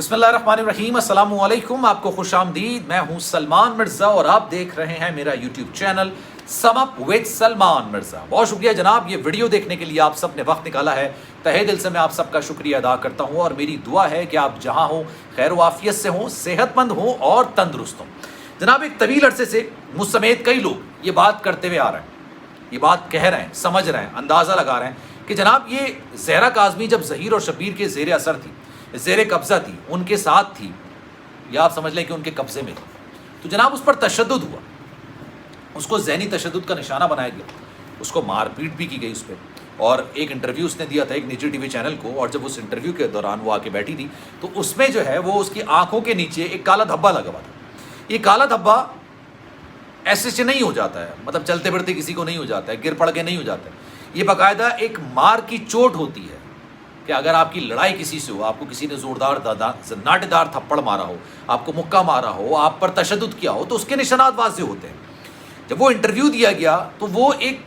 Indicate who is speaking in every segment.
Speaker 1: بسم اللہ الرحمن الرحیم، السلام علیکم، آپ کو خوش آمدید۔ میں ہوں سلمان مرزا اور آپ دیکھ رہے ہیں میرا YouTube channel some up with Salman Mirza. بہت شکریہ جناب، یہ ویڈیو دیکھنے کے لیے آپ سب نے وقت نکالا ہے۔ تہہ دل سے میں آپ سب کا شکریہ ادا کرتا ہوں اور میری دعا ہے کہ آپ جہاں ہوں خیر و عافیت سے ہوں، صحت مند ہوں اور تندرست ہوں۔ جناب، ایک طویل عرصے سے مجھ سمیت کئی لوگ یہ بات کرتے ہوئے آ رہے ہیں، یہ بات کہہ رہے ہیں، سمجھ رہے ہیں، اندازہ لگا رہے ہیں کہ جناب یہ زہرا کاظمی جب ظہیر اور شبیر کے زیر اثر تھی، زیر قبضہ تھی، ان کے ساتھ تھی، یا آپ سمجھ لیں کہ ان کے قبضے میں تھی، تو جناب اس پر تشدد ہوا، اس کو ذہنی تشدد کا نشانہ بنایا گیا، اس کو مار پیٹ بھی کی گئی اس پہ۔ اور ایک انٹرویو اس نے دیا تھا ایک نجی ٹی وی چینل کو، اور جب اس انٹرویو کے دوران وہ آ کے بیٹھی تھی تو اس میں جو ہے وہ اس کی آنکھوں کے نیچے ایک کالا دھبا لگا ہوا تھا۔ یہ کالا دھبا ایسے سے نہیں ہو جاتا ہے، مطلب چلتے پھرتے کسی کو نہیں ہو جاتا ہے، گر پڑ کے نہیں ہو جاتا ہے، یہ باقاعدہ ایک مار کی چوٹ ہوتی ہے کہ اگر آپ کی لڑائی کسی سے ہو، آپ کو کسی نے زوردار ناٹے دار تھپڑ مارا ہو، آپ کو مکہ مارا ہو، آپ پر تشدد کیا ہو، تو اس کے نشانات واضح ہوتے ہیں۔ جب وہ انٹرویو دیا گیا تو وہ ایک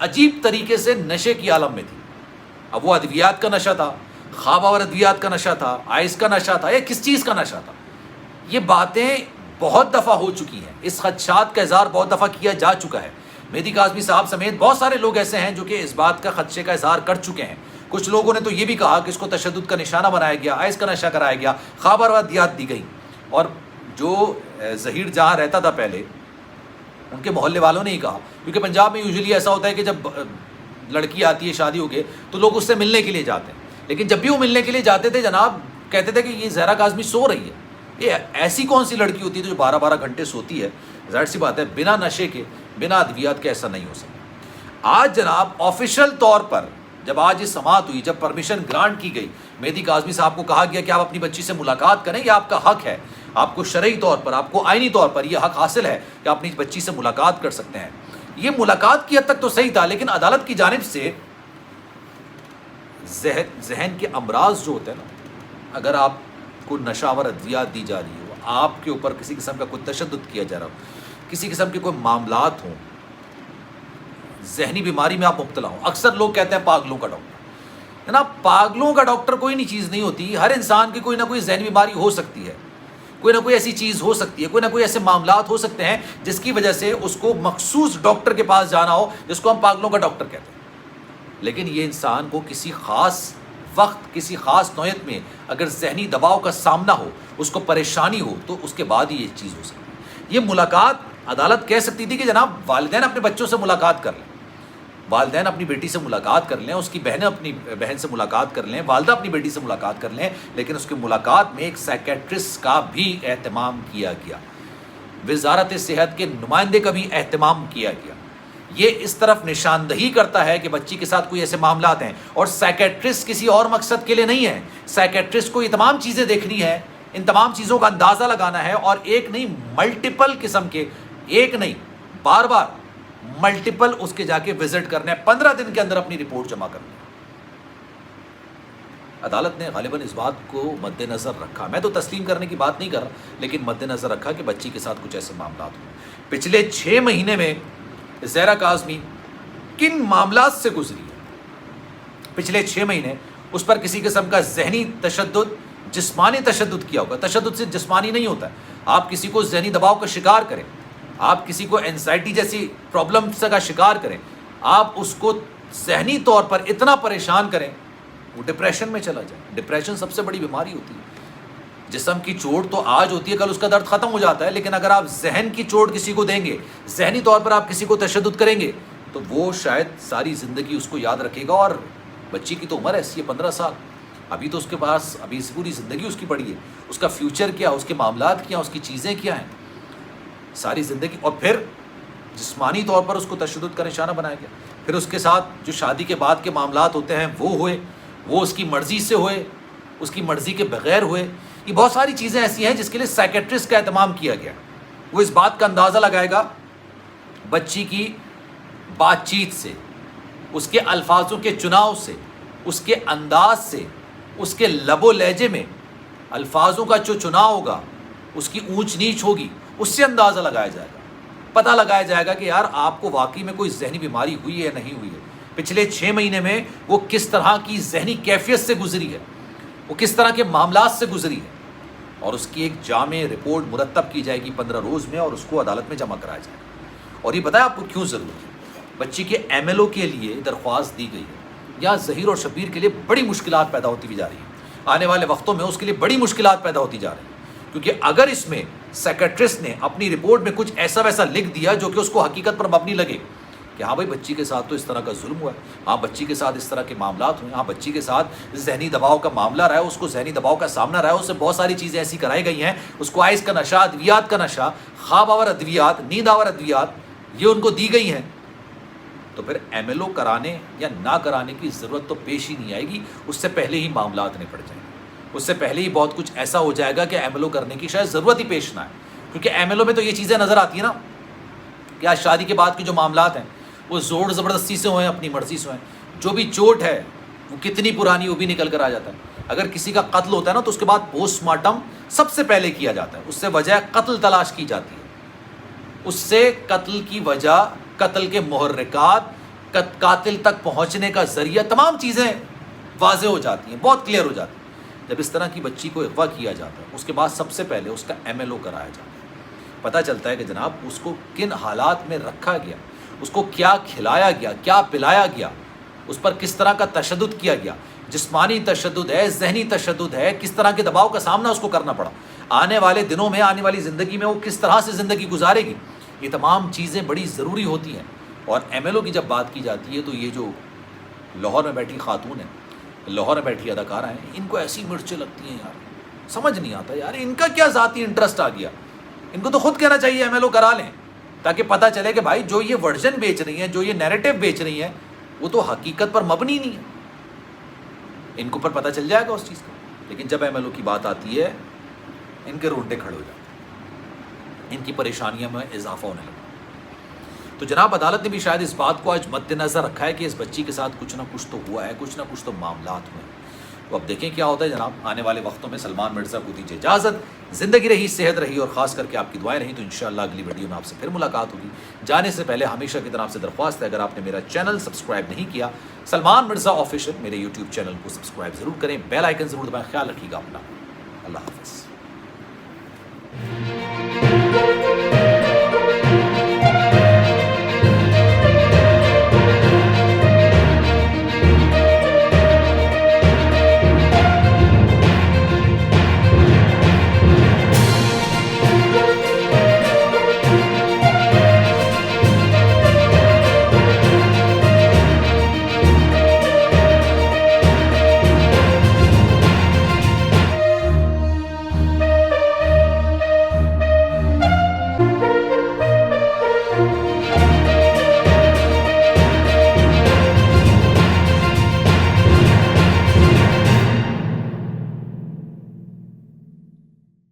Speaker 1: عجیب طریقے سے نشے کی عالم میں تھی۔ اب وہ ادویات کا نشہ تھا، خواب اور ادویات کا نشہ تھا، آئس کا نشہ تھا، یا کس چیز کا نشہ تھا؟ یہ باتیں بہت دفعہ ہو چکی ہیں، اس خدشات کا اظہار بہت دفعہ کیا جا چکا ہے۔ مہدی کاظمی صاحب سمیت بہت سارے لوگ ایسے ہیں جو کہ اس بات کا خدشے کا اظہار کر چکے ہیں۔ کچھ لوگوں نے تو یہ بھی کہا کہ اس کو تشدد کا نشانہ بنایا گیا، آئس کا نشہ کرایا گیا، خواب اور ادویات دی گئی۔ اور جو ظہیر جہاں رہتا تھا پہلے، ان کے محلے والوں نے ہی کہا، کیونکہ پنجاب میں یوزلی ایسا ہوتا ہے کہ جب لڑکی آتی ہے شادی ہو کے تو لوگ اس سے ملنے کے لیے جاتے ہیں، لیکن جب بھی وہ ملنے کے لیے جاتے تھے جناب کہتے تھے کہ یہ زہرا کاظمی سو رہی ہے۔ یہ ایسی کون سی لڑکی ہوتی ہے جو 12 گھنٹے سوتی ہے؟ ظاہر سی بات ہے بنا نشے کے، بنا ادویات کے ایسا نہیں ہو سکتا۔ آج جناب آفیشیل طور پر جب آج یہ سماعت ہوئی، جب پرمیشن گرانٹ کی گئی، مہدی کاظمی صاحب کو کہا گیا کہ آپ اپنی بچی سے ملاقات کریں، یہ آپ کا حق ہے، آپ کو شرعی طور پر، آپ کو آئینی طور پر یہ حق حاصل ہے کہ آپ اپنی بچی سے ملاقات کر سکتے ہیں۔ یہ ملاقات کی حد تک تو صحیح تھا، لیکن عدالت کی جانب سے ذہن کے امراض جو ہوتے ہیں نا، اگر آپ کو نشہ آور ادویات دی جا رہی ہو، آپ کے اوپر کسی قسم کا کوئی تشدد کیا جا رہا ہو، کسی قسم کے کوئی معاملات ہوں، ذہنی بیماری میں آپ مبتلا ہوں، اکثر لوگ کہتے ہیں پاگلوں کا ڈاکٹر، ہے نا؟ پاگلوں کا ڈاکٹر کوئی نہیں چیز نہیں ہوتی، ہر انسان کی کوئی نہ کوئی ذہنی بیماری ہو سکتی ہے، کوئی نہ کوئی ایسی چیز ہو سکتی ہے، کوئی نہ کوئی ایسے معاملات ہو سکتے ہیں جس کی وجہ سے اس کو مخصوص ڈاکٹر کے پاس جانا ہو، جس کو ہم پاگلوں کا ڈاکٹر کہتے ہیں۔ لیکن یہ انسان کو کسی خاص وقت، کسی خاص نوعیت میں اگر ذہنی دباؤ کا سامنا ہو، اس کو پریشانی ہو، تو اس کے بعد ہی یہ چیز ہو سکتی ہے۔ یہ ملاقات عدالت کہہ سکتی تھی کہ جناب والدین اپنے بچوں سے ملاقات کر لیں، والدین اپنی بیٹی سے ملاقات کر لیں، اس کی بہنیں اپنی بہن سے ملاقات کر لیں، والدہ اپنی بیٹی سے ملاقات کر لیں، لیکن اس کی ملاقات میں ایک سائیکیٹرسٹ کا بھی اہتمام کیا گیا، وزارت صحت کے نمائندے کا بھی اہتمام کیا گیا۔ یہ اس طرف نشاندہی کرتا ہے کہ بچی کے ساتھ کوئی ایسے معاملات ہیں، اور سائیکیٹرسٹ کسی اور مقصد کے لیے نہیں ہے، سائیکیٹرسٹ کو یہ تمام چیزیں دیکھنی ہے، ان تمام چیزوں کا اندازہ لگانا ہے، اور ایک نہیں ملٹیپل قسم کے، ایک نہیں بار بار ملٹیپل اس کے جا کے وزٹ کرنے ہیں، 15 دن کے اندر اپنی رپورٹ جمع کرنی ہے۔ عدالت نے غالباً اس بات کو مد نظر رکھا، میں تو تسلیم کرنے کی بات نہیں کر رہا، لیکن مد نظر رکھا کہ بچی کے ساتھ کچھ ایسے معاملات ہوں۔ پچھلے 6 مہینے میں زہرا کاظمی کن معاملات سے گزری ہے؟ پچھلے 6 مہینے اس پر کسی قسم کا ذہنی تشدد، جسمانی تشدد کیا ہوگا۔ تشدد سے جسمانی نہیں ہوتا ہے، آپ کسی کو ذہنی دباؤ کا شکار کریں، آپ کسی کو اینزائٹی جیسی پرابلم کا شکار کریں، آپ اس کو ذہنی طور پر اتنا پریشان کریں وہ ڈپریشن میں چلا جائے۔ ڈپریشن سب سے بڑی بیماری ہوتی ہے۔ جسم کی چوٹ تو آج ہوتی ہے، کل اس کا درد ختم ہو جاتا ہے، لیکن اگر آپ ذہن کی چوٹ کسی کو دیں گے، ذہنی طور پر آپ کسی کو تشدد کریں گے، تو وہ شاید ساری زندگی اس کو یاد رکھے گا۔ اور بچی کی تو عمر ایسی ہے 15 سال، ابھی تو اس کے پاس ابھی پوری زندگی اس کی پڑی ہے، اس کا فیوچر کیا، اس کے معاملات کیا، اس کی چیزیں کیا ہیں، ساری زندگی۔ اور پھر جسمانی طور پر اس کو تشدد کا نشانہ بنایا گیا، پھر اس کے ساتھ جو شادی کے بعد کے معاملات ہوتے ہیں وہ ہوئے، وہ اس کی مرضی سے ہوئے، اس کی مرضی کے بغیر ہوئے۔ یہ بہت ساری چیزیں ایسی ہیں جس کے لیے سائیکیٹرسٹ کا اہتمام کیا گیا۔ وہ اس بات کا اندازہ لگائے گا بچی کی بات چیت سے، اس کے الفاظوں کے چناؤ سے، اس کے انداز سے، اس کے لب و لہجے میں الفاظوں کا جو چناؤ ہوگا، اس کی اونچ نیچ ہوگی، اس سے اندازہ لگایا جائے گا، پتہ لگایا جائے گا کہ یار آپ کو واقعی میں کوئی ذہنی بیماری ہوئی ہے یا نہیں ہوئی ہے۔ پچھلے 6 مہینے میں وہ کس طرح کی ذہنی کیفیت سے گزری ہے، وہ کس طرح کے معاملات سے گزری ہے۔ اور اس کی ایک جامع رپورٹ مرتب کی جائے گی 15 روز میں اور اس کو عدالت میں جمع کرایا جائے گا. اور یہ بتایا آپ کو کیوں ضروری ہے. بچی کے ایم ایل او کے لیے درخواست دی گئی ہے. یا ظہیر اور شبیر کے لیے بڑی مشکلات پیدا ہوتی بھی جا رہی ہیں. آنے والے وقتوں میں اس کے لیے بڑی مشکلات پیدا ہوتی جا رہی ہیں، کیونکہ اگر اس میں سیکریٹرسٹ نے اپنی رپورٹ میں کچھ ایسا ویسا لکھ دیا جو کہ اس کو حقیقت پر مبنی لگے کہ ہاں بھائی بچی کے ساتھ تو اس طرح کا ظلم ہوا ہے، ہاں بچی کے ساتھ اس طرح کے معاملات ہوئے، ہاں بچی کے ساتھ ذہنی دباؤ کا معاملہ رہا ہے، اس کو ذہنی دباؤ کا سامنا رہا ہے، اس سے بہت ساری چیزیں ایسی کرائی گئی ہیں، اس کو آئس کا نشہ، ادویات کا نشہ، خواب آور ادویات، نیند آور ادویات یہ ان کو دی گئی ہیں، تو پھر ایم ایل او کرانے یا نہ کرانے کی ضرورت تو پیش ہی نہیں آئے گی. اس سے پہلے ہی معاملات نپٹ جائیں گے. اس سے پہلے ہی بہت کچھ ایسا ہو جائے گا کہ ایم ایل او کرنے کی شاید ضرورت ہی پیش نہ آئے. کیونکہ ایم ایل او میں تو یہ چیزیں نظر آتی ہیں نا کہ آج شادی کے بعد کے جو معاملات ہیں وہ زور زبردستی سے ہوئیں، اپنی مرضی سے ہوئیں. جو بھی چوٹ ہے وہ کتنی پرانی وہ بھی نکل کر آ جاتا ہے. اگر کسی کا قتل ہوتا ہے نا تو اس کے بعد پوسٹ مارٹم سب سے پہلے کیا جاتا ہے. اس سے وجہ قتل تلاش کی جاتی ہے. اس سے قتل کی وجہ، قتل کے محرکات، قاتل تک پہنچنے کا ذریعہ، تمام چیزیں واضح ہو جاتی ہیں، بہت کلیئر ہو جاتی ہیں. جب اس طرح کی بچی کو اغوا کیا جاتا ہے اس کے بعد سب سے پہلے اس کا ایم ایل او کرایا جاتا ہے. پتہ چلتا ہے کہ جناب اس کو کن حالات میں رکھا گیا، اس کو کیا کھلایا گیا، کیا پلایا گیا، اس پر کس طرح کا تشدد کیا گیا، جسمانی تشدد ہے، ذہنی تشدد ہے، کس طرح کے دباؤ کا سامنا اس کو کرنا پڑا، آنے والے دنوں میں، آنے والی زندگی میں وہ کس طرح سے زندگی گزارے گی. یہ تمام چیزیں بڑی ضروری ہوتی ہیں. اور ایم ایل او کی جب بات کی جاتی ہے تو یہ جو لاہور میں بیٹھی خاتون ہیں، لاہور میں بیٹھی اداکارہ ہیں، ان کو ایسی مرچیں لگتی ہیں یار، سمجھ نہیں آتا یار ان کا کیا ذاتی انٹرسٹ آ گیا. ان کو تو خود کہنا چاہیے ایم ایل او کرا لیں، تاکہ پتہ چلے کہ بھائی جو یہ ورژن بیچ رہی ہیں، جو یہ نیریٹو بیچ رہی ہیں، وہ تو حقیقت پر مبنی نہیں ہے. ان کو پر پتہ چل جائے گا اس چیز کا. لیکن جب ایم ایل او کی بات آتی ہے ان کے رونڈے کھڑے ہو جاتے ہیں، ان کی پریشانیوں میں اضافہ ہونے لگا. تو جناب عدالت نے بھی شاید اس بات کو آج مد نظر رکھا ہے کہ اس بچی کے ساتھ کچھ نہ کچھ تو ہوا ہے، کچھ نہ کچھ تو معاملات ہوئے ہیں. تو اب دیکھیں کیا ہوتا ہے جناب. آنے والے وقتوں میں سلمان مرزا کو دیجیے اجازت. زندگی رہی، صحت رہی اور خاص کر کے آپ کی دعائیں رہیں تو انشاءاللہ اگلی ویڈیو میں آپ سے پھر ملاقات ہوگی. جانے سے پہلے ہمیشہ کی طرح آپ سے درخواست ہے، اگر آپ نے میرا چینل سبسکرائب نہیں کیا، سلمان مرزا آفیشیل میرے یوٹیوب چینل کو سبسکرائب ضرور کریں، بیل آئیکن ضرور دبائیں. خیال رکھیے گا اپنا. اللہ حافظ.